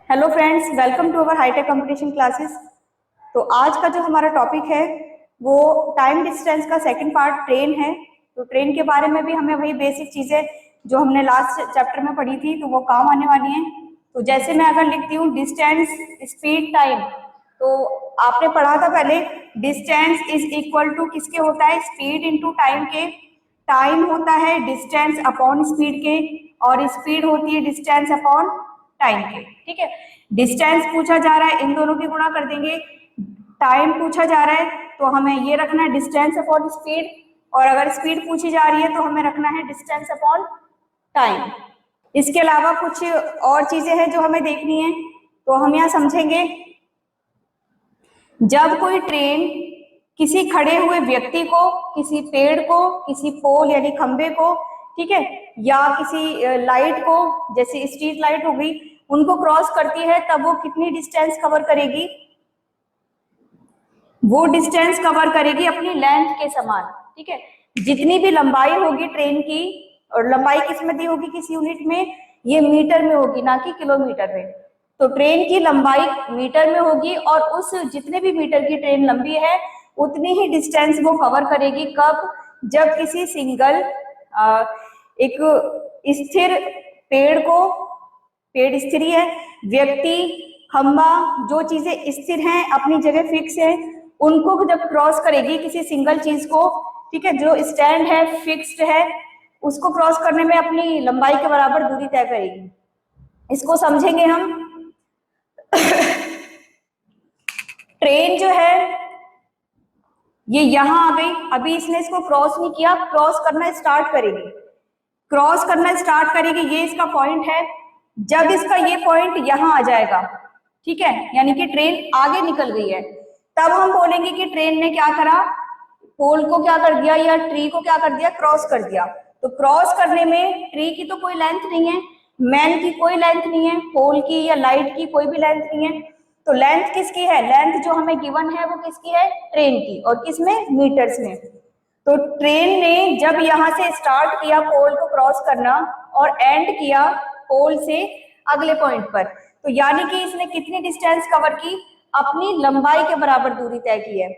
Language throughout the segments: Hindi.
Hello friends, welcome to our hi tech competition classes. तो आज का जो हमारा टॉपिक है वो टाइम डिस्टेंस का सेकंड पार्ट ट्रेन है। तो ट्रेन के बारे में भी हमें वही बेसिक चीजें जो हमने लास्ट चैप्टर में पढ़ी थी तो वो काम आने वाली हैं। तो जैसे मैं अगर लिखती हूँ डिस्टेंस, स्पीड, टाइम, तो आपने पढ़ा था पहले डिस्टेंस इज इक्वल टू किसके होता है, स्पीड इंटू टाइम के। टाइम होता है डिस्टेंस अपॉन स्पीड के और स्पीड होती है डिस्टेंस अपॉन टाइम के। ठीक है, डिस्टेंस पूछा जा रहा है, इन दोनों की गुणा कर देंगे। टाइम पूछा जा रहा है तो हमें ये रखना है डिस्टेंस अपॉन स्पीड, और अगर स्पीड पूछी जा रही है तो हमें रखना है डिस्टेंस अपॉन टाइम। इसके अलावा कुछ और चीजें हैं जो हमें देखनी है, तो हम यहाँ समझेंगे जब कोई ट्रेन किसी खड़े हुए व्यक्ति को, किसी पेड़ को, किसी पोल यानी खंबे को, ठीक है, या किसी लाइट को, जैसे स्ट्रीट लाइट हो गई, उनको क्रॉस करती है तब वो कितनी डिस्टेंस कवर करेगी? वो डिस्टेंस कवर करेगी अपनी लेंथ के समान। ठीक है, जितनी भी लंबाई होगी ट्रेन की, और लंबाई किस में दी होगी, किस यूनिट में, ये मीटर में होगी ना कि किलोमीटर में। तो ट्रेन की लंबाई मीटर में होगी और उस जितने भी मीटर की ट्रेन लंबी है उतनी ही डिस्टेंस वो कवर करेगी। कब? जब किसी सिंगल एक स्थिर पेड़ को, पेड़ स्थिर है, व्यक्ति, खंबा, जो चीजें स्थिर हैं अपनी जगह फिक्स है, उनको जब क्रॉस करेगी किसी सिंगल चीज को, ठीक है, जो स्टैंड है, फिक्स्ड है, उसको क्रॉस करने में अपनी लंबाई के बराबर दूरी तय करेगी। इसको समझेंगे हम। ट्रेन जो है ये यहां आ गई, अभी इसने इसको क्रॉस नहीं किया, क्रॉस करना स्टार्ट करेगी, क्रॉस करना स्टार्ट करेगी, ये इसका पॉइंट है। जब इसका ये पॉइंट यहां आ जाएगा, ठीक है, यानी कि ट्रेन आगे निकल गई है, तब हम बोलेंगे कि ट्रेन ने क्या करा, पोल को क्या कर दिया या ट्री को क्या कर दिया, क्रॉस कर दिया। तो क्रॉस करने में ट्री की तो कोई लेंथ नहीं है, मैन की कोई लेंथ नहीं है, पोल की या लाइट की कोई भी लेंथ नहीं है। तो लेंथ किसकी है? लेंथ जो हमें गिवन है वो किसकी है? ट्रेन की। और किसमें? मीटर्स में। तो ट्रेन ने जब यहां से स्टार्ट किया पोल को क्रॉस करना और एंड किया पोल से अगले पॉइंट पर, तो यानी कि इसने कितनी डिस्टेंस कवर की? अपनी लंबाई के बराबर दूरी तय की है।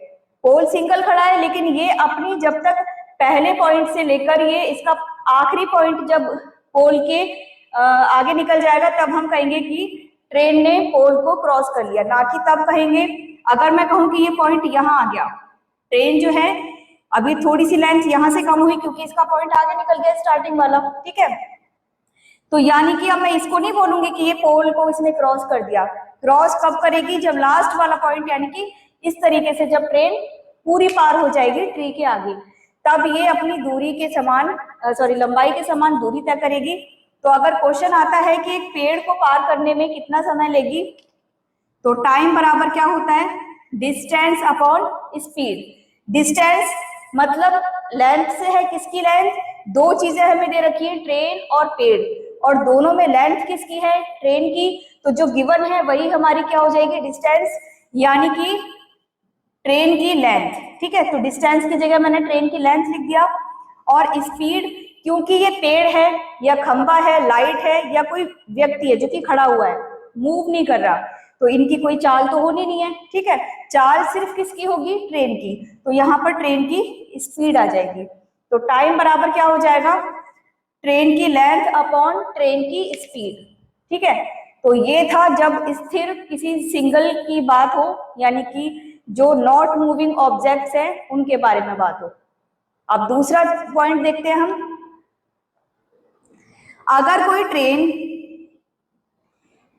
पोल सिंगल खड़ा है लेकिन ये अपनी, जब तक पहले पॉइंट से लेकर ये इसका आखिरी पॉइंट जब पोल के आगे निकल जाएगा तब हम कहेंगे कि ट्रेन ने पोल को क्रॉस कर लिया, ना कि तब कहेंगे अगर मैं कहूं कि ये पॉइंट यहां आ गया, ट्रेन जो है अभी थोड़ी सी लेंथ यहां से कम हुई क्योंकि इसका पॉइंट आगे निकल गया स्टार्टिंग वाला, ठीक है। तो यानी कि अब मैं इसको नहीं बोलूंगी कि ये पोल को इसने क्रॉस कर दिया। क्रॉस कब करेगी? जब लास्ट वाला पॉइंट, यानी कि इस तरीके से जब ट्रेन पूरी पार हो जाएगी ट्री के आगे, तब ये अपनी दूरी के समान, लंबाई के समान दूरी तय करेगी। तो अगर क्वेश्चन आता है कि एक पेड़ को पार करने में कितना समय लेगी, तो टाइम बराबर क्या होता है? Distance upon speed. डिस्टेंस मतलब लेंथ से है, किसकी लेंथ? दो चीजें हमें दे रखी है, ट्रेन और पेड़, और दोनों में लेंथ किसकी है? ट्रेन की। तो जो गिवन है वही हमारी क्या हो जाएगी? डिस्टेंस, यानी कि ट्रेन की लेंथ। ठीक है, तो डिस्टेंस की जगह मैंने ट्रेन की लेंथ लिख दिया। और स्पीड, क्योंकि ये पेड़ है या खंबा है, लाइट है या कोई व्यक्ति है जो कि खड़ा हुआ है, मूव नहीं कर रहा, तो इनकी कोई चाल तो होनी नहीं है। ठीक है, चाल सिर्फ किसकी होगी? ट्रेन की। तो यहाँ पर ट्रेन की स्पीड आ जाएगी। तो टाइम बराबर क्या हो जाएगा? ट्रेन की लेंथ अपॉन ट्रेन की स्पीड। ठीक है, तो ये था जब स्थिर किसी सिंगल की बात हो, यानी कि जो नॉट मूविंग ऑब्जेक्ट्स हैं उनके बारे में बात हो। अब दूसरा पॉइंट देखते हैं हम। अगर कोई ट्रेन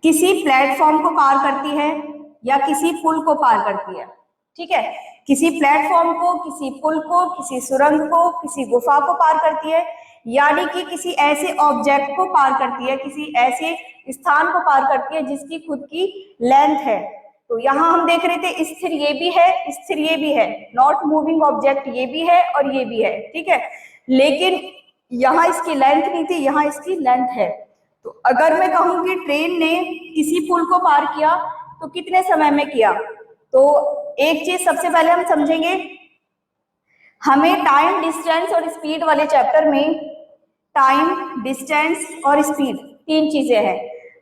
किसी प्लेटफॉर्म को पार करती है या किसी पुल को पार करती है, ठीक है, किसी प्लेटफॉर्म को, किसी पुल को, किसी सुरंग को, किसी गुफा को पार करती है, यानी कि किसी ऐसे ऑब्जेक्ट को पार करती है, किसी ऐसे स्थान को पार करती है जिसकी खुद की लेंथ है। तो यहाँ हम देख रहे थे स्थिर ये भी है, स्थिर ये भी है, नॉट मूविंग ऑब्जेक्ट ये भी है और ये भी है, ठीक है, लेकिन यहाँ इसकी लेंथ नहीं थी, यहाँ इसकी लेंथ है। तो अगर मैं कहूं कि ट्रेन ने किसी पुल को पार किया तो कितने समय में किया, तो एक चीज सबसे पहले हम समझेंगे, हमें टाइम, डिस्टेंस और स्पीड वाले चैप्टर में टाइम, डिस्टेंस और स्पीड तीन चीजें हैं।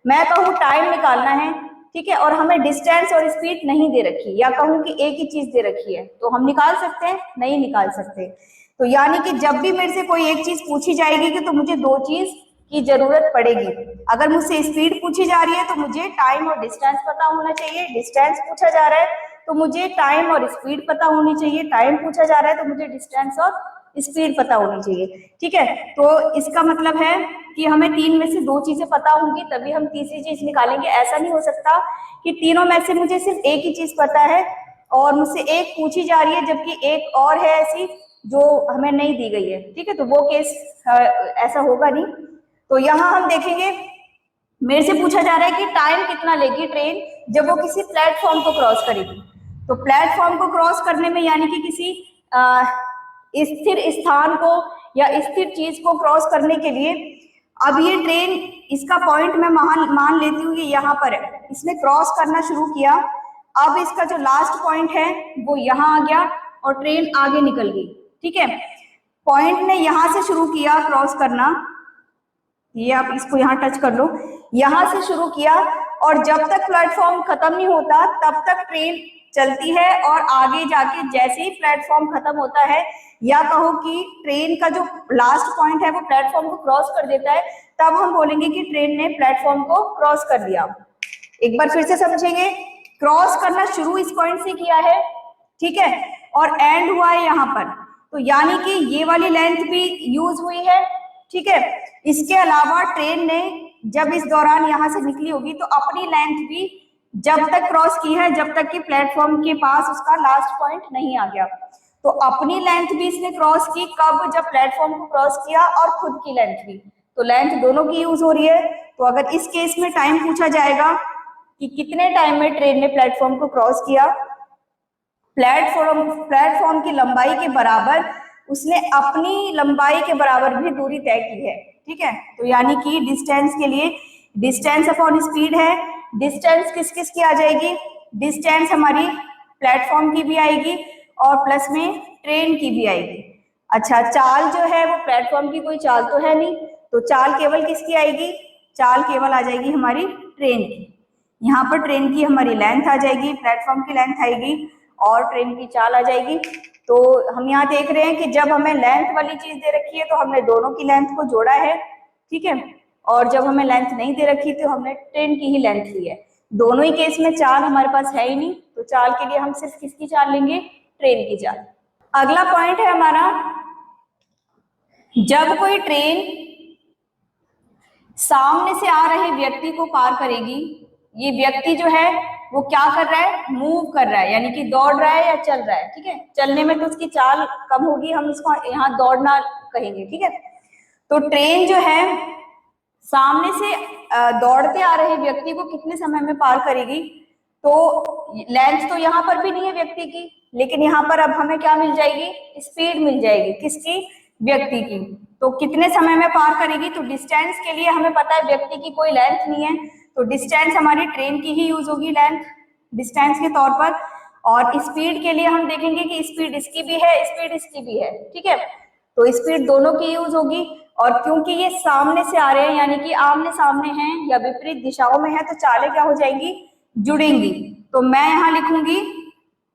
मैं कहूँ टाइम निकालना है, ठीक है, और हमें डिस्टेंस और स्पीड नहीं दे रखी, या कहूँ कि एक ही चीज दे रखी है, तो हम निकाल सकते हैं? नहीं निकाल सकते। तो यानी कि जब भी मेरे से कोई एक चीज पूछी जाएगी कि तो मुझे दो चीज की जरूरत पड़ेगी। अगर मुझसे स्पीड पूछी जा रही है तो मुझे टाइम और डिस्टेंस पता होना चाहिए, डिस्टेंस पूछा जा रहा है तो मुझे टाइम और स्पीड पता होनी चाहिए, टाइम पूछा जा रहा है तो मुझे डिस्टेंस और स्पीड पता होनी चाहिए, ठीक है। तो इसका मतलब है कि हमें तीन में से दो चीजें पता होंगी तभी हम तीसरी चीज निकालेंगे। ऐसा नहीं हो सकता कि तीनों में से मुझे सिर्फ एक ही चीज पता है और मुझसे एक पूछी जा रही है जबकि एक और है ऐसी जो हमें नहीं दी गई है, ठीक है, तो वो केस ऐसा होगा नहीं। तो यहाँ हम देखेंगे, मेरे से पूछा जा रहा है कि टाइम कितना लेगी ट्रेन जब वो किसी प्लेटफॉर्म को क्रॉस करेगी। तो प्लेटफॉर्म को क्रॉस करने में यानी कि किसी स्थिर स्थान को या स्थिर चीज को क्रॉस करने के लिए, अब ये ट्रेन, इसका पॉइंट मैं मान लेती हूँ ये यहाँ पर है, इसने क्रॉस करना शुरू किया। अब इसका जो लास्ट पॉइंट है वो यहाँ आ गया और ट्रेन आगे निकल गई, ठीक है। पॉइंट ने यहाँ से शुरू किया क्रॉस करना, ये आप इसको यहाँ टच कर लो, यहाँ से शुरू किया और जब तक प्लेटफॉर्म खत्म नहीं होता तब तक ट्रेन चलती है और आगे जाके जैसे ही प्लेटफॉर्म खत्म होता है, या कहो कि ट्रेन का जो लास्ट पॉइंट है वो प्लेटफॉर्म को क्रॉस कर देता है, तब हम बोलेंगे कि ट्रेन ने प्लेटफॉर्म को क्रॉस कर दिया। एक बार फिर से समझेंगे, क्रॉस करना शुरू इस पॉइंट से किया है, ठीक है, और एंड हुआ है यहाँ पर, तो यानी कि ये वाली लेंथ भी यूज हुई है, ठीक है। इसके अलावा ट्रेन ने जब इस दौरान यहाँ से निकली होगी तो अपनी लेंथ भी जब तक क्रॉस की है जब तक कि प्लेटफॉर्म के पास उसका लास्ट पॉइंट नहीं आ गया, तो अपनी लेंथ भी इसने क्रॉस की कब, जब प्लेटफॉर्म को क्रॉस किया, और खुद की लेंथ भी, तो लेंथ दोनों की यूज हो रही है। तो अगर इस केस में टाइम पूछा जाएगा कि कितने टाइम में ट्रेन ने प्लेटफॉर्म को क्रॉस किया, प्लेटफॉर्म की लंबाई के बराबर उसने अपनी लंबाई के बराबर भी दूरी तय की है, ठीक है। तो यानी कि डिस्टेंस के लिए डिस्टेंस अपॉन स्पीड है, डिस्टेंस किस किस की आ जाएगी, डिस्टेंस हमारी प्लेटफॉर्म की भी आएगी और प्लस में ट्रेन की भी आएगी। अच्छा, चाल जो है वो प्लेटफॉर्म की कोई चाल तो है नहीं, तो चाल केवल किसकी आएगी, चाल केवल आ जाएगी हमारी ट्रेन की। यहाँ पर ट्रेन की हमारी लेंथ आ जाएगी, प्लेटफॉर्म की लेंथ आएगी और ट्रेन की चाल आ जाएगी। तो हम यहाँ देख रहे हैं कि जब हमें लेंथ वाली चीज दे रखी है तो हमने दोनों की लेंथ को जोड़ा है, ठीक है, और जब हमें लेंथ नहीं दे रखी तो हमने ट्रेन की ही लेंथ ली है। दोनों ही केस में चाल हमारे पास है ही नहीं, तो चाल के लिए हम सिर्फ किसकी चाल लेंगे, ट्रेन की चाल। अगला पॉइंट है हमारा, जब कोई ट्रेन सामने से आ रहे व्यक्ति को पार करेगी, ये व्यक्ति जो है वो क्या कर रहा है, मूव कर रहा है, यानी कि दौड़ रहा है या चल रहा है, ठीक है। चलने में तो उसकी चाल कम होगी, हम इसको यहाँ दौड़ना कहेंगे, ठीक है। तो ट्रेन जो है सामने से दौड़ते आ रहे व्यक्ति को कितने समय में पार करेगी, तो लेंथ तो यहाँ पर भी नहीं है व्यक्ति की, लेकिन यहाँ पर अब हमें क्या मिल जाएगी, स्पीड मिल जाएगी, किसकी, व्यक्ति की। तो कितने समय में पार करेगी, तो डिस्टेंस के लिए हमें पता है व्यक्ति की कोई लेंथ नहीं है, तो डिस्टेंस हमारी ट्रेन की ही यूज होगी लेंथ डिस्टेंस के तौर पर। और स्पीड के लिए हम देखेंगे कि स्पीड इसकी भी है, स्पीड इसकी भी है, ठीक है, तो स्पीड दोनों की यूज होगी। और क्योंकि ये सामने से आ रहे हैं यानी कि आमने सामने हैं या विपरीत दिशाओं में है, तो चालें क्या हो जाएंगी, जुड़ेंगी। तो मैं यहाँ लिखूंगी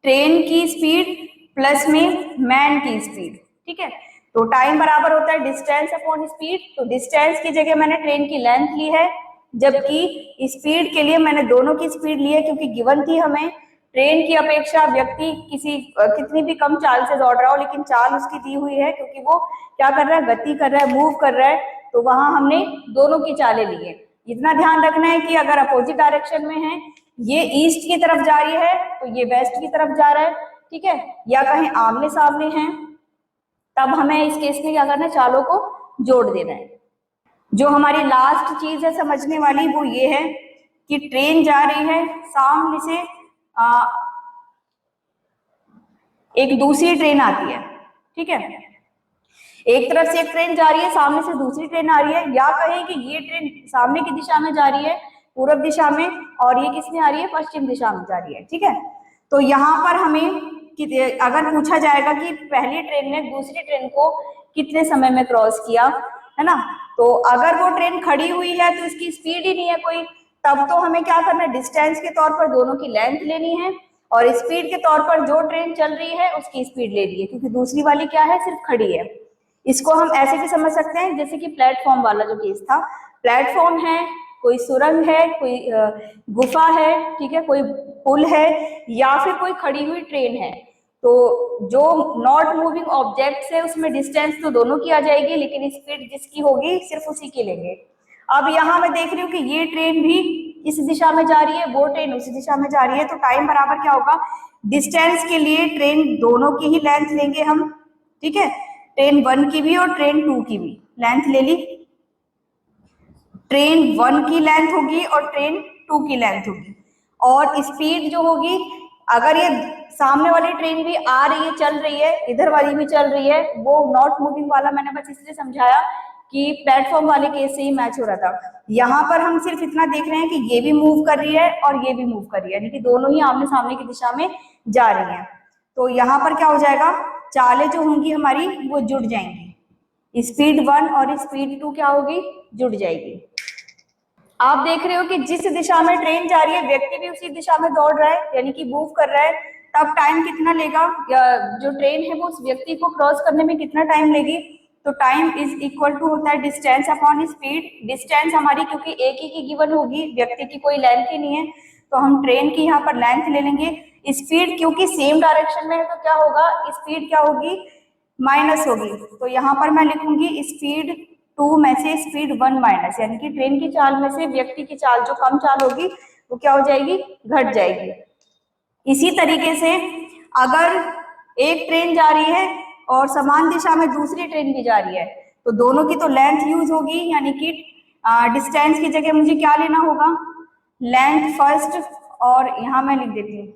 ट्रेन की स्पीड प्लस में मैन की स्पीड, ठीक है। तो टाइम बराबर होता है डिस्टेंस अपॉन स्पीड, तो डिस्टेंस की जगह मैंने ट्रेन की लेंथ ली है, जबकि स्पीड के लिए मैंने दोनों की स्पीड ली है, क्योंकि गिवन थी हमें ट्रेन की अपेक्षा व्यक्ति कितनी भी कम चाल से दौड़ रहा हो लेकिन चाल उसकी दी हुई है, क्योंकि वो क्या कर रहा है, गति कर रहा है, मूव कर रहा है, तो वहां हमने दोनों की चालें ली है। इतना ध्यान रखना है कि अगर अपोजिट डायरेक्शन में है, ये ईस्ट की तरफ जा रही है तो ये वेस्ट की तरफ जा रहा है, ठीक है, या कहीं आमने सामने हैं, तब हमें इस केस में क्या करना है, चालों को जोड़ देना है। जो हमारी लास्ट चीज है समझने वाली वो ये है कि ट्रेन जा रही है सामने से, एक दूसरी ट्रेन आती है, ठीक है, एक तरफ से एक ट्रेन जा रही है, सामने से दूसरी ट्रेन आ रही है, या कहें कि ये ट्रेन सामने की दिशा में जा रही है पूर्व दिशा में, और ये किस में आ रही है, पश्चिम दिशा में जा रही है, ठीक है। तो यहाँ पर हमें अगर पूछा जाएगा कि पहली ट्रेन ने दूसरी ट्रेन को कितने समय में क्रॉस किया, है ना। तो अगर वो ट्रेन खड़ी हुई है तो इसकी स्पीड ही नहीं है कोई, तब तो हमें क्या करना है, डिस्टेंस के तौर पर दोनों की लेंथ लेनी है और स्पीड के तौर पर जो ट्रेन चल रही है उसकी स्पीड ले ली है, क्योंकि दूसरी वाली क्या है, सिर्फ खड़ी है। इसको हम ऐसे भी समझ सकते हैं जैसे कि प्लेटफॉर्म वाला जो केस था, प्लेटफॉर्म है, कोई सुरंग है, कोई गुफा है, ठीक है, कोई पुल है या फिर कोई खड़ी हुई ट्रेन है। तो जो नॉट मूविंग ऑब्जेक्ट्स है उसमें डिस्टेंस तो दोनों की आ जाएगी, लेकिन स्पीड जिसकी होगी सिर्फ उसी की लेंगे। अब यहाँ मैं देख रही हूँ कि ये ट्रेन भी इस दिशा में जा रही है, वो ट्रेन उसी दिशा में जा रही है, तो टाइम बराबर क्या होगा, डिस्टेंस के लिए ट्रेन दोनों की ही लेंथ लेंगे हम, ठीक है, ट्रेन 1 की भी और ट्रेन 2 की भी लेंथ ले ली। ट्रेन 1 की लेंथ होगी और ट्रेन 2 की लेंथ होगी, और स्पीड जो होगी, अगर ये सामने वाली ट्रेन भी आ रही है, चल रही है, इधर वाली भी चल रही है, वो नॉट मूविंग वाला मैंने बस इसलिए समझाया कि प्लेटफॉर्म वाले केस से ही मैच हो रहा था। यहाँ पर हम सिर्फ इतना देख रहे हैं कि ये भी मूव कर रही है और ये भी मूव कर रही है, यानी कि दोनों ही आमने सामने की दिशा में जा रही हैं। तो यहाँ पर क्या हो जाएगा, चालें जो होंगी हमारी वो जुड़ जाएंगी, स्पीड 1 और स्पीड 2 क्या होगी, जुड़ जाएगी। आप देख रहे हो कि जिस दिशा में ट्रेन जा रही है व्यक्ति भी उसी दिशा में दौड़ रहा है, यानी कि मूव कर रहा है, तब टाइम कितना लेगा, जो ट्रेन है वो उस व्यक्ति को क्रॉस करने में कितना टाइम लेगी, तो टाइम इज इक्वल टू होता है डिस्टेंस अपॉन स्पीड। डिस्टेंस हमारी क्योंकि एक ही की गिवन होगी, व्यक्ति की कोई लेंथ ही नहीं है, तो हम ट्रेन की यहाँ पर लेंथ ले लेंगे। स्पीड क्योंकि सेम डायरेक्शन में है तो क्या होगा, स्पीड क्या होगी, माइनस होगी, तो यहाँ पर मैं लिखूंगी स्पीड 2 में से स्पीड 1 माइनस, यानी कि ट्रेन की चाल में से व्यक्ति की चाल जो कम चाल होगी वो क्या हो जाएगी, घट जाएगी। इसी तरीके से अगर एक ट्रेन जा रही है और समान दिशा में दूसरी ट्रेन भी जा रही है, तो दोनों की तो लेंथ यूज होगी, यानी कि डिस्टेंस की जगह मुझे क्या लेना होगा, लेंथ फर्स्ट, और यहाँ मैं लिख देती हूँ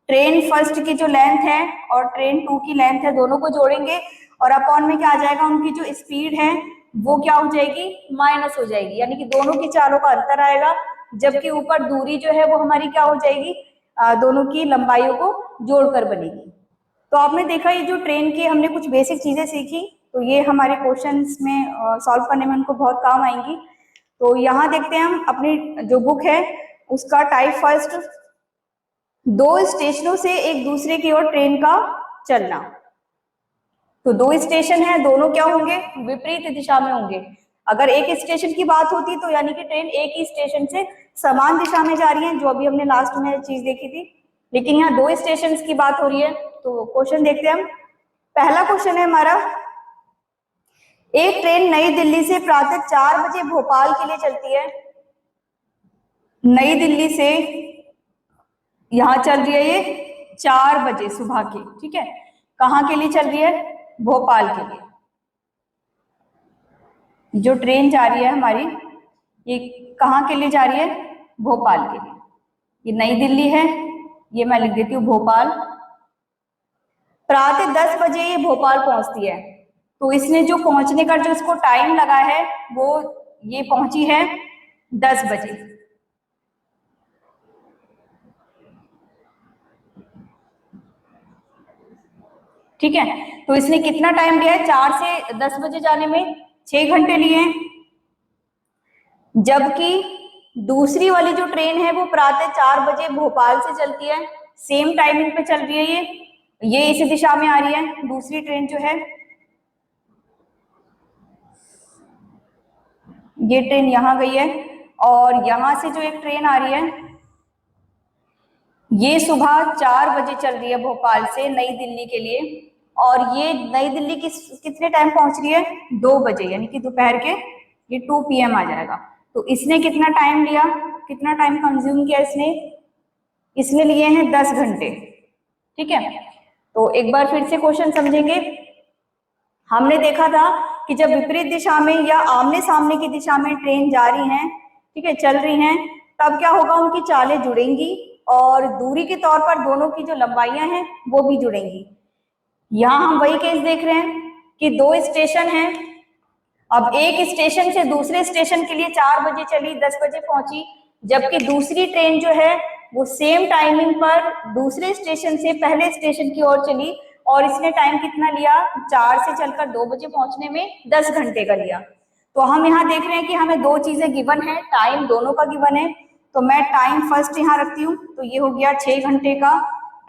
ट्रेन फर्स्ट की जो लेंथ है और ट्रेन 2 की लेंथ है, दोनों को जोड़ेंगे और अपॉन में क्या आ जाएगा, उनकी जो स्पीड है वो क्या हो जाएगी, माइनस हो जाएगी, यानी कि दोनों की चालों का अंतर आएगा, जबकि ऊपर दूरी जो है वो हमारी क्या हो जाएगी, दोनों की लंबाइयों को जोड़कर बनेगी। तो आपने देखा ये जो ट्रेन की हमने कुछ बेसिक चीजें सीखी, तो ये हमारे क्वेश्चंस में सॉल्व करने में उनको बहुत काम आएंगी। तो यहाँ देखते हैं हम अपनी जो बुक है उसका टाइप फर्स्ट, 2 स्टेशनों से एक दूसरे की ओर ट्रेन का चलना। तो 2 स्टेशन है, दोनों क्या होंगे, विपरीत दिशा में होंगे। अगर एक स्टेशन की बात होती तो यानी कि ट्रेन एक ही स्टेशन से समान दिशा में जा रही है, जो अभी हमने लास्ट में चीज देखी थी, लेकिन यहाँ 2 स्टेशन की बात हो रही है। तो क्वेश्चन देखते हैं हम। पहला क्वेश्चन है हमारा, एक ट्रेन नई दिल्ली से प्रातः 4 बजे भोपाल के लिए चलती है। नई दिल्ली से यहाँ चल रही है ये 4 बजे सुबह के, ठीक है, कहाँ के लिए चल रही है, भोपाल के लिए। जो ट्रेन जा रही है हमारी ये कहाँ के लिए जा रही है, भोपाल के लिए। ये नई दिल्ली है, ये मैं लिख देती हूँ भोपाल। प्रातः 10 बजे ये भोपाल पहुंचती है, तो इसने जो पहुंचने का जो इसको टाइम लगा है वो ये पहुंची है 10 बजे। ठीक है, तो इसने कितना टाइम लिया है, 4 से 10 बजे जाने में 6 घंटे लिए हैं, जबकि दूसरी वाली जो ट्रेन है वो प्रातः 4 बजे भोपाल से चलती है, सेम टाइमिंग पे चल रही है, ये इसी दिशा में आ रही है दूसरी ट्रेन जो है, ये ट्रेन यहाँ गई है, और यहाँ से जो एक ट्रेन आ रही है ये सुबह 4 बजे चल रही है भोपाल से नई दिल्ली के लिए, और ये नई दिल्ली कितने टाइम पहुंच रही है, 2 बजे, यानी कि दोपहर के, ये 2 PM आ जाएगा। तो इसने कितना टाइम लिया, कितना टाइम कंज्यूम किया इसने लिए हैं 10 घंटे। ठीक है, तो एक बार फिर से क्वेश्चन समझेंगे। हमने देखा था कि जब विपरीत दिशा में या आमने सामने की दिशा में ट्रेन जा रही हैं, ठीक है, चल रही हैं, तब क्या होगा, उनकी चालें जुड़ेंगी और दूरी के तौर पर दोनों की जो लंबाइयां हैं वो भी जुड़ेंगी। यहाँ हम वही केस देख रहे हैं कि 2 स्टेशन हैं, अब एक स्टेशन से दूसरे स्टेशन के लिए 4 बजे चली, 10 बजे पहुंची, जबकि दूसरी ट्रेन जो है वो सेम टाइमिंग पर दूसरे स्टेशन से पहले स्टेशन की ओर चली, और इसने टाइम कितना लिया, 4 से चलकर 2 बजे पहुंचने में 10 घंटे का लिया। तो हम यहाँ देख रहे हैं कि हमें दो चीजें गिवन है, टाइम दोनों का गिवन है, तो मैं टाइम फर्स्ट यहाँ रखती हूँ, तो ये हो गया 6 घंटे का।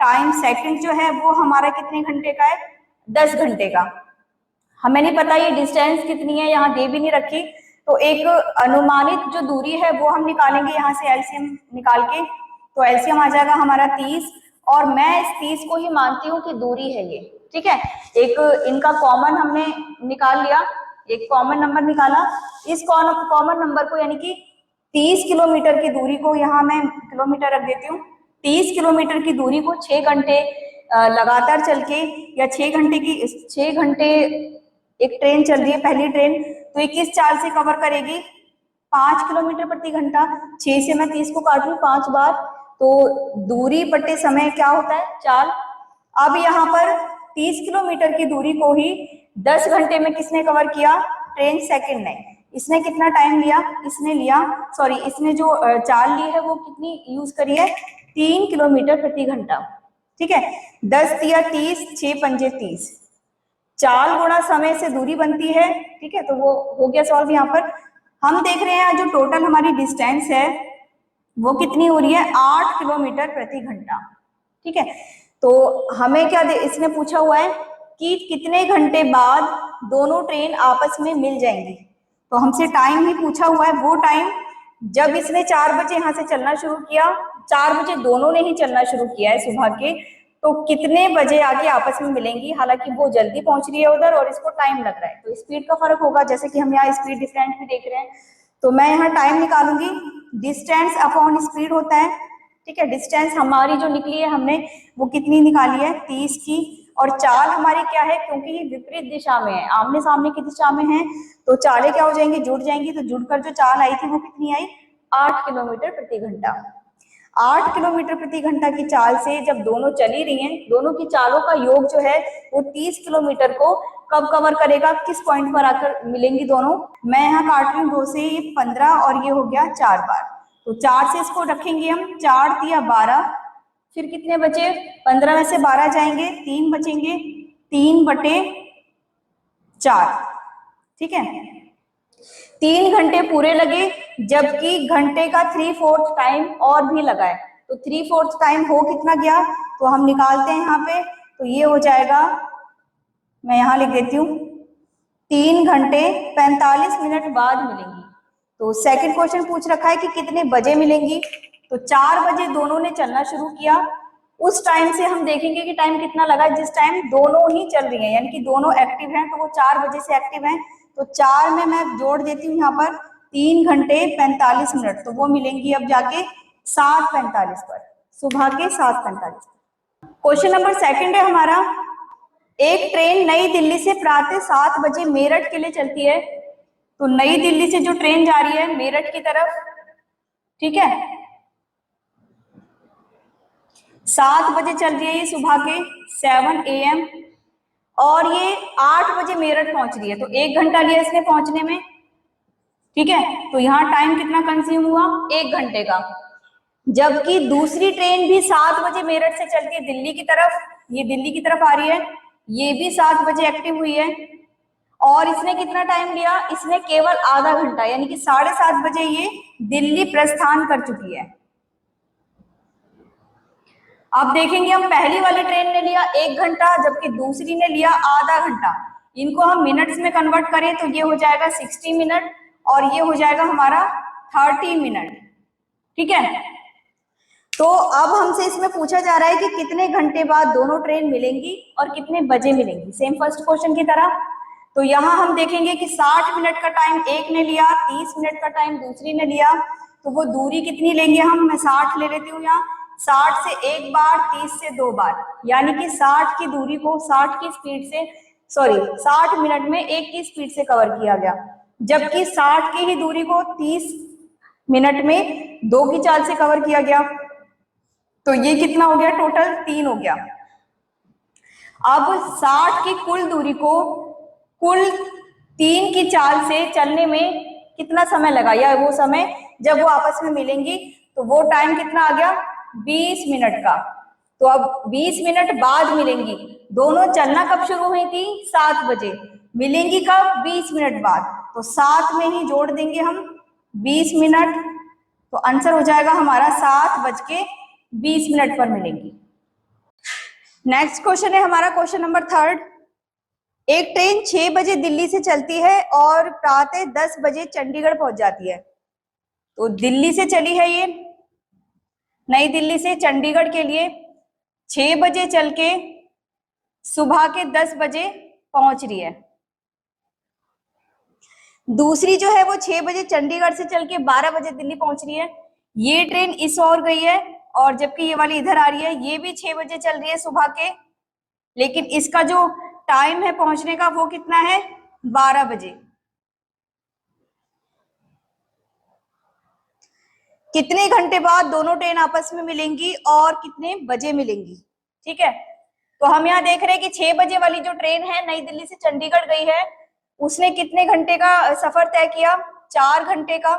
टाइम सेकंड जो है वो हमारा कितने घंटे का है, 10 घंटे का। हमें नहीं पता ये डिस्टेंस कितनी है, यहाँ दे भी नहीं रखी, तो एक अनुमानित जो दूरी है वो हम निकालेंगे यहाँ से एलसीएम निकाल के, तो एलसीएम आ जाएगा हमारा 30, और मैं इस 30 को ही मानती हूँ कि दूरी है ये, ठीक है। एक इनका कॉमन हमने निकाल लिया, एक कॉमन नंबर निकाला, इस कॉमन नंबर को यानी कि 30 किलोमीटर की दूरी को यहाँ मैं किलोमीटर रख देती हूँ। 30 किलोमीटर की दूरी को 6 घंटे लगातार चल के, या 6 घंटे एक ट्रेन चल रही है पहली ट्रेन, तो ये किस चाल से कवर करेगी, 5 किलोमीटर प्रति घंटा। 6 से मैं 30 को काट लूं 5 बार, तो दूरी बटे समय क्या होता है, चाल। अब यहाँ पर 30 किलोमीटर की दूरी को ही 10 घंटे में किसने कवर किया, ट्रेन सेकंड ने। इसने कितना टाइम लिया, इसने जो चाल ली है वो कितनी यूज करी है, 3 किलोमीटर प्रति घंटा, ठीक है। 10 तिया 30, 6 पंजे 30, चाल गुणा समय से दूरी बनती है, ठीक है। तो वो हो गया सॉल्व। यहाँ पर हम देख रहे हैं जो टोटल हमारी डिस्टेंस है वो कितनी हो रही है, 8 किलोमीटर प्रति घंटा, ठीक है। तो हमें क्या इसने पूछा हुआ है कि कितने घंटे बाद दोनों ट्रेन आपस में मिल जाएंगी, तो हमसे टाइम ही पूछा हुआ है। वो टाइम जब इसने 4 बजे यहाँ से चलना शुरू किया, 4 बजे दोनों ने ही चलना शुरू किया है सुबह के, तो कितने बजे आके आपस में मिलेंगी। हालांकि वो जल्दी पहुंच रही है उधर और इसको टाइम लग रहा है, तो स्पीड का फर्क होगा, जैसे कि हम यहाँ स्पीड डिफरेंस भी देख रहे हैं। तो मैं यहाँ टाइम निकालूंगी, डिस्टेंस अपॉन स्पीड होता है, ठीक है। डिस्टेंस हमारी जो निकली है हमने वो कितनी निकाली है, 30 की, और चाल हमारी क्या है, क्योंकि ये विपरीत दिशा में है, आमने सामने की दिशा में है, तो चालें क्या हो जाएंगी, जुड़ जाएंगी। तो जुड़कर जो चाल आई थी वो कितनी आई, 8 किलोमीटर प्रति घंटा। 8 किलोमीटर प्रति घंटा की चाल से जब दोनों चली रही हैं, दोनों की चालों का योग जो है वो 30 किलोमीटर को कब कवर करेगा, किस पॉइंट पर आकर मिलेंगी दोनों। मैं यहाँ काट रही हूँ 2 से 15, और ये हो गया 4 बार, तो 4 से इसको रखेंगे हम, 4 तिया 12, फिर कितने बचे, 15 में से 12 जाएंगे, 3 बचेंगे, 3 बटे 4, ठीक है। 3 घंटे पूरे लगे, जबकि घंटे का 3/4 टाइम और भी लगा है, तो 3/4 टाइम हो कितना गया, तो हम निकालते हैं यहाँ पे, तो ये हो जाएगा, मैं यहाँ लिख देती हूँ, 3 घंटे 45 मिनट बाद मिलेंगी। तो सेकंड क्वेश्चन पूछ रखा है कि कितने बजे मिलेंगी, तो 4 बजे दोनों ने चलना शुरू किया, उस टाइम से हम देखेंगे कि टाइम कितना लगा, जिस टाइम दोनों ही चल रही हैं, यानी कि दोनों एक्टिव हैं, तो वो 4 बजे से एक्टिव हैं, तो 4 में मैं जोड़ देती हूँ यहाँ पर 3 घंटे 45 मिनट, तो वो मिलेंगी अब जाके 7:45 पर, सुबह के 7:45। क्वेश्चन नंबर सेकंड है हमारा, एक ट्रेन नई दिल्ली से प्रातः 7 बजे मेरठ के लिए चलती है, तो नई दिल्ली से जो ट्रेन जा रही है मेरठ की तरफ, ठीक है, 7 बजे चल रही है ये सुबह के 7 AM, और ये 8 बजे मेरठ पहुंच रही है, तो 1 घंटा लिया इसने पहुंचने में, ठीक है। तो यहाँ टाइम कितना कंज्यूम हुआ, 1 घंटे का। जबकि दूसरी ट्रेन भी 7 बजे मेरठ से चलती है दिल्ली की तरफ, ये दिल्ली की तरफ आ रही है, ये भी 7 बजे एक्टिव हुई है, और इसने कितना टाइम लिया, इसने केवल आधा घंटा, यानी कि 7:30 बजे ये दिल्ली प्रस्थान कर चुकी है। अब देखेंगे हम, पहली वाली ट्रेन ने लिया 1 घंटा, जबकि दूसरी ने लिया आधा घंटा। इनको हम मिनट्स में कन्वर्ट करें तो ये हो जाएगा 60 मिनट, और ये हो जाएगा हमारा 30 मिनट, ठीक है। तो अब हमसे इसमें पूछा जा रहा है कि कितने घंटे बाद दोनों ट्रेन मिलेंगी और कितने बजे मिलेंगी, सेम फर्स्ट क्वेश्चन की तरह। तो यहाँ हम देखेंगे कि 60 मिनट का टाइम एक ने लिया, 30 मिनट का टाइम दूसरी ने लिया, तो वो दूरी कितनी लेंगे हम, मैं 60 ले लेती हूँ यहाँ, 60 से 1 बार, 30 से 2 बार, यानी कि 60 की दूरी को 60 की स्पीड से, 60 मिनट में 1 की स्पीड से कवर किया गया, जबकि 60 की ही दूरी को 30 मिनट में 2 की चाल से कवर किया गया। तो ये कितना हो गया, टोटल 3 हो गया। अब 60 की कुल दूरी को कुल 3 की चाल से चलने में कितना समय लगा, या वो समय जब वो आपस में मिलेंगी, तो वो टाइम कितना आ गया, 20 मिनट का। तो अब 20 मिनट बाद मिलेंगी, दोनों चलना कब शुरू हुई थी, 7 बजे, मिलेंगी कब, 20 मिनट बाद। तो 7 में ही जोड़ देंगे हम 20 मिनट, तो आंसर हो जाएगा हमारा 7:20 पर मिलेंगी। नेक्स्ट क्वेश्चन है हमारा क्वेश्चन नंबर 3। एक ट्रेन 6 बजे दिल्ली से चलती है और प्रातः 10 बजे चंडीगढ़ पहुंच जाती है। तो दिल्ली से चली है ये, नई दिल्ली से चंडीगढ़ के लिए 6 बजे चल के सुबह के 10 बजे पहुंच रही है। दूसरी जो है वो 6 बजे चंडीगढ़ से चल के 12 बजे दिल्ली पहुंच रही है। ये ट्रेन इस ओर गई है और जबकि ये वाली इधर आ रही है, ये भी 6 बजे चल रही है सुबह के, लेकिन इसका जो टाइम है पहुंचने का वो कितना है, 12 बजे। कितने घंटे बाद दोनों ट्रेन आपस में मिलेंगी और कितने बजे मिलेंगी? ठीक है, तो हम यहाँ देख रहे हैं कि 6 बजे वाली जो ट्रेन है नई दिल्ली से चंडीगढ़ गई है, उसने कितने घंटे का सफर तय किया, 4 घंटे का।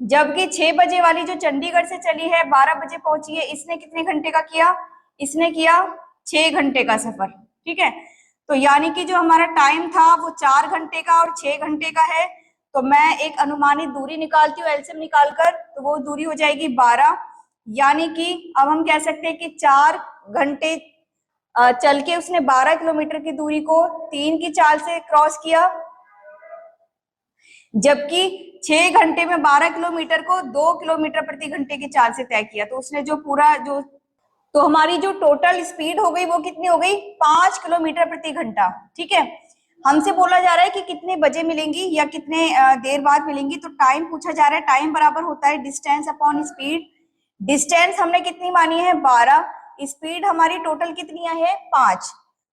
जबकि 6 बजे वाली जो चंडीगढ़ से चली है 12 बजे पहुंची है, इसने कितने घंटे का किया, इसने किया 6 घंटे का सफर। ठीक है, तो यानी कि जो हमारा टाइम था वो 4 घंटे का और 6 घंटे का है। तो मैं एक अनुमानित दूरी निकालती हूँ एलसीएम निकालकर, तो वो दूरी हो जाएगी 12। यानी कि अब हम कह सकते हैं कि 4 घंटे चल के उसने 12 किलोमीटर की दूरी को 3 की चाल से क्रॉस किया, जबकि 6 घंटे में 12 किलोमीटर को 2 किलोमीटर प्रति घंटे की चाल से तय किया। तो उसने जो पूरा जो, तो हमारी जो टोटल स्पीड हो गई वो कितनी हो गई, 5 किलोमीटर प्रति घंटा। ठीक है, हमसे बोला जा रहा है कि कितने बजे मिलेंगी या कितने देर बाद मिलेंगी। तो टाइम पूछा जा रहा है, टाइम बराबर होता है डिस्टेंस अपॉन स्पीड। डिस्टेंस हमने कितनी मानी है, 12। स्पीड हमारी टोटल कितनी है, 5।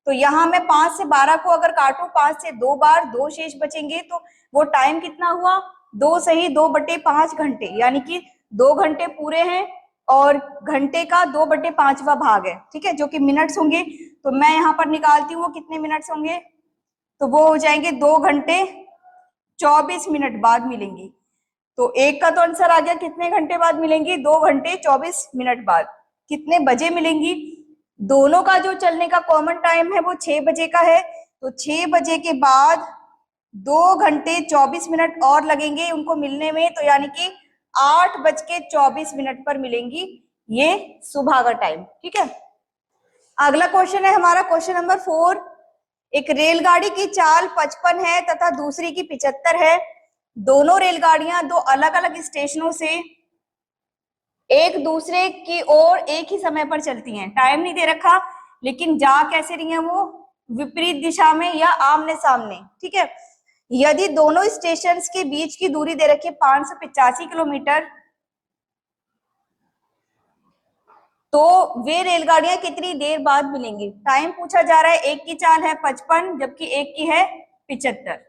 तो यहाँ मैं 5 से 12 को अगर काटू, 5 से 2 बार 2 शेष बचेंगे, तो वो टाइम कितना हुआ, 2 सही 2/5 घंटे, यानी कि 2 घंटे पूरे हैं और घंटे का 2/5वां भाग है। ठीक है, जो कि मिनट्स होंगे। तो मैं यहाँ पर निकालती हूँ वो कितने मिनट्स होंगे, तो वो हो जाएंगे 2 घंटे 24 मिनट बाद मिलेंगी। तो एक का तो आंसर आ गया, कितने घंटे बाद मिलेंगी, 2 घंटे 24 मिनट बाद। कितने बजे मिलेंगी, दोनों का जो चलने का कॉमन टाइम है वो 6 बजे का है। तो 6 बजे के बाद 2 घंटे 24 मिनट और लगेंगे उनको मिलने में, तो यानी कि 8:24 पर मिलेंगी ये सुबह का टाइम। ठीक है, अगला क्वेश्चन है हमारा क्वेश्चन नंबर 4। एक रेलगाड़ी की चाल 55 है तथा दूसरी की 75 है। दोनों रेलगाड़ियां 2 अलग अलग स्टेशनों से एक दूसरे की ओर एक ही समय पर चलती हैं। टाइम नहीं दे रखा, लेकिन जा कैसे रही हैं वो, विपरीत दिशा में या आमने सामने। ठीक है, यदि दोनों स्टेशन के बीच की दूरी दे रखी है 585 किलोमीटर, तो वे रेलगाड़ियां कितनी देर बाद मिलेंगी। टाइम पूछा जा रहा है, एक की चाल है 55 जबकि एक की है 75।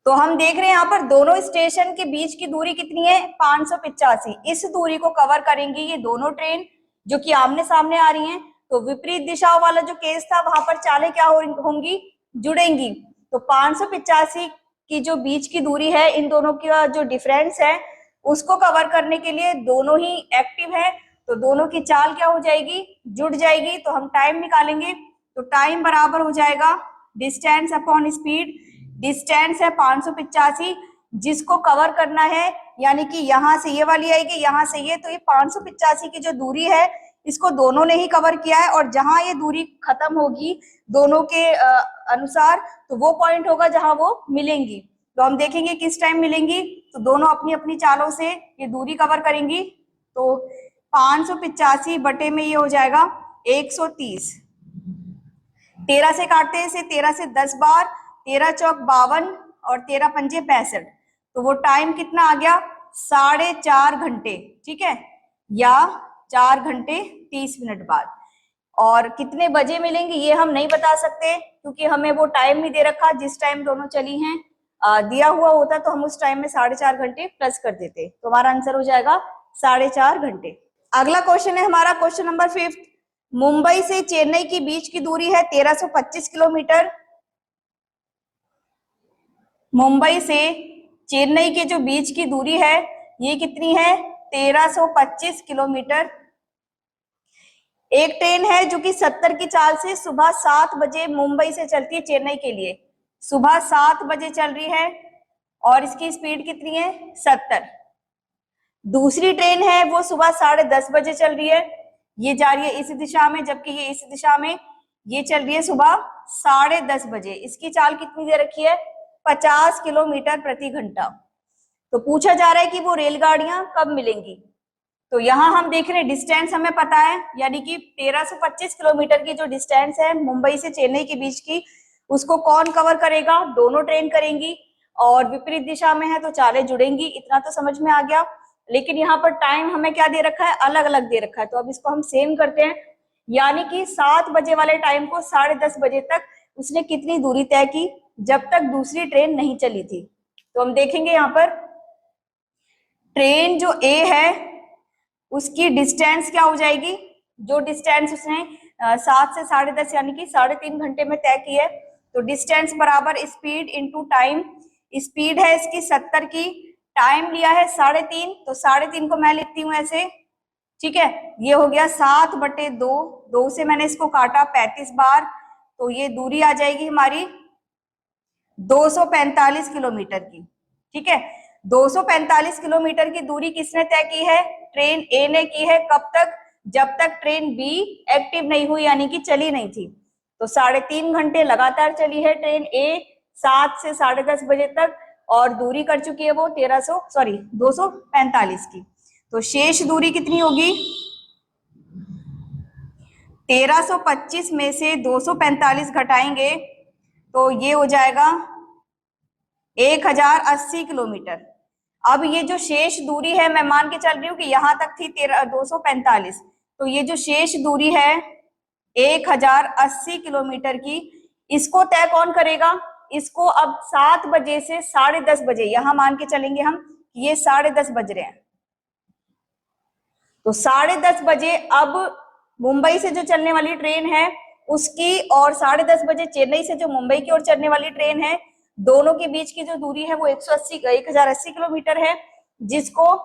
तो हम देख रहे हैं यहाँ पर दोनों स्टेशन के बीच की दूरी कितनी है, 585। इस दूरी को कवर करेंगी ये दोनों ट्रेन जो कि आमने सामने आ रही हैं। तो विपरीत दिशाओं वाला जो केस था वहां पर चालें क्या होंगी, जुड़ेंगी। तो 585 की जो बीच की दूरी है, इन दोनों का जो डिफरेंस है उसको कवर करने के लिए दोनों ही एक्टिव है, तो दोनों की चाल क्या हो जाएगी, जुड़ जाएगी। तो हम टाइम निकालेंगे, तो टाइम बराबर हो जाएगा डिस्टेंस अपॉन स्पीड। डिस्टेंस है 585, जिसको कवर करना है, यानी कि यहां से ये वाली आएगी, यहां से ये, तो ये 585 की जो दूरी है इसको दोनों ने ही कवर किया है। और जहां ये दूरी खत्म होगी दोनों के अनुसार, तो वो पॉइंट होगा जहां वो मिलेंगी। तो हम देखेंगे किस टाइम मिलेंगी, तो दोनों अपनी अपनी चालों से ये दूरी कवर करेंगी। तो 585 बटे में ये हो जाएगा 130। 13 से काटते हैं इसे, 13 से 10 बार, 13 चौक 52 और 13 पंजे 65। तो वो टाइम कितना आ गया, 4.5 घंटे। ठीक है, या 4 घंटे 30 मिनट बाद। और कितने बजे मिलेंगे ये हम नहीं बता सकते, क्योंकि हमें वो टाइम नहीं दे रखा। जिस टाइम दोनों चली हैं दिया हुआ होता तो हम उस टाइम में 4.5 घंटे प्लस कर देते, तो हमारा आंसर हो जाएगा 4.5 घंटे। अगला क्वेश्चन है हमारा क्वेश्चन नंबर 5। मुंबई से चेन्नई के बीच की दूरी है 1325 किलोमीटर। मुंबई से चेन्नई के जो बीच की दूरी है ये कितनी है, 1325 किलोमीटर। एक ट्रेन है जो कि 70 की चाल से सुबह 7 बजे मुंबई से चलती है चेन्नई के लिए। सुबह 7 बजे चल रही है और इसकी स्पीड कितनी है 70। दूसरी ट्रेन है वो सुबह 10:30 बजे चल रही है, ये जा रही है इस दिशा में, जबकि ये इस दिशा में, ये चल रही है सुबह 10:30 बजे। इसकी चाल कितनी दे रखी है 50 किलोमीटर प्रति घंटा। तो पूछा जा रहा है कि वो रेलगाड़ियां कब मिलेंगी। तो यहाँ हम देख रहे हैं डिस्टेंस हमें पता है, यानी कि 1325 किलोमीटर की जो डिस्टेंस है मुंबई से चेन्नई के बीच की, उसको कौन कवर करेगा, दोनों ट्रेन करेंगी, और विपरीत दिशा में है तो चालें जुड़ेंगी। इतना तो समझ में आ गया। लेकिन यहाँ पर टाइम हमें क्या दे रखा है, अलग अलग दे रखा है। तो अब इसको हम सेम करते हैं, यानी कि 7 बजे वाले टाइम को 10:30 बजे तक उसने कितनी दूरी तय की, जब तक दूसरी ट्रेन नहीं चली थी। तो हम देखेंगे यहाँ पर ट्रेन जो ए है उसकी डिस्टेंस क्या हो जाएगी, जो डिस्टेंस उसने 7 से 10:30 यानी कि 3.5 घंटे में तय की है। तो डिस्टेंस बराबर स्पीड इंटू टाइम। स्पीड है इसकी 70 की, टाइम लिया है 3.5, तो 3.5 को मैं लिखती हूँ ऐसे, ठीक है। ये हो गया 7/2, 2 से मैंने इसको काटा 35 बार, तो ये दूरी आ जाएगी हमारी 245 किलोमीटर की, ठीक है। 245 किलोमीटर की दूरी किसने तय की है, ट्रेन ए ने की है। कब तक, जब तक ट्रेन बी एक्टिव नहीं हुई, यानी कि चली नहीं थी। तो 3.5 घंटे लगातार चली है ट्रेन ए 7 से 10:30 बजे तक, और दूरी कर चुकी है वो 245 की। तो शेष दूरी कितनी होगी, 1325 में से 245 घटाएंगे तो ये हो जाएगा 1080 किलोमीटर। अब ये जो शेष दूरी है, मैं मान के चल रही हूँ कि यहां तक थी 245, तो ये जो शेष दूरी है 1080 किलोमीटर की, इसको तय कौन करेगा, इसको अब 7 बजे से 10:30 बजे, यहां मान के चलेंगे हम, ये 10:30 बज रहे हैं, तो 10:30 बजे अब मुंबई से जो चलने वाली ट्रेन है उसकी, और 10:30 बजे चेन्नई से जो मुंबई की ओर चलने वाली ट्रेन है, दोनों के बीच की जो दूरी है वो 1080 किलोमीटर है, जिसको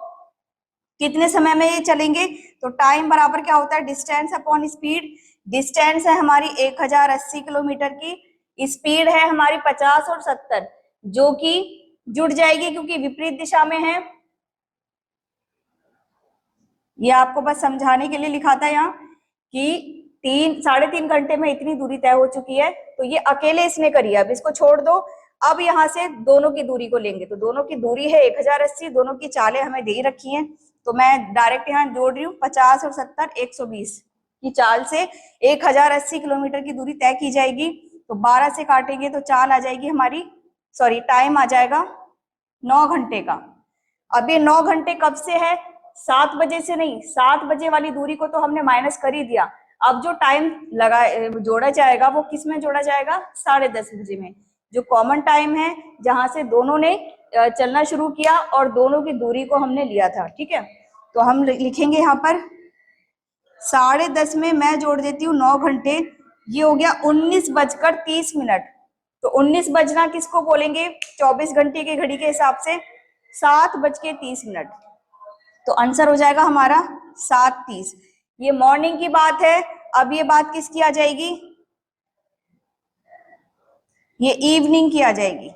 कितने समय में ये चलेंगे। तो टाइम बराबर क्या होता है, डिस्टेंस अपॉन स्पीड। डिस्टेंस है हमारी 1080 किलोमीटर की, स्पीड है हमारी 50 और 70, जो कि जुड़ जाएगी क्योंकि विपरीत दिशा में है। ये आपको बस समझाने के लिए लिखा था यहाँ कि 3-3.5 घंटे में इतनी दूरी तय हो चुकी है, तो ये अकेले इसने करी है। अब इसको छोड़ दो, अब यहाँ से दोनों की दूरी को लेंगे, तो दोनों की दूरी है 1080, दोनों की चालें हमें दे रखी हैं, तो मैं डायरेक्ट यहाँ जोड़ रही हूँ 50 और 70, 120 की चाल से 1080 किलोमीटर की दूरी तय की जाएगी। तो 12 से काटेंगे तो चाल आ जाएगी हमारी, सॉरी टाइम आ जाएगा 9 घंटे का। अब ये 9 घंटे कब से है, 7 बजे से नहीं, 7 बजे वाली दूरी को तो हमने माइनस कर ही दिया। अब जो टाइम लगा जोड़ा जाएगा वो किस में जोड़ा जाएगा, 10:30 बजे में, जो कॉमन टाइम है जहां से दोनों ने चलना शुरू किया और दोनों की दूरी को हमने लिया था, ठीक है। तो हम लिखेंगे यहाँ पर 10:30 में मैं जोड़ देती हूँ 9 घंटे, ये हो गया 19:30। तो 19 बजना किसको बोलेंगे, 24 घंटे की घड़ी के हिसाब से 7:30। तो आंसर हो जाएगा हमारा 7:30। ये मॉर्निंग की बात है। अब ये बात किसकी आ जाएगी, ये इवनिंग की आ जाएगी।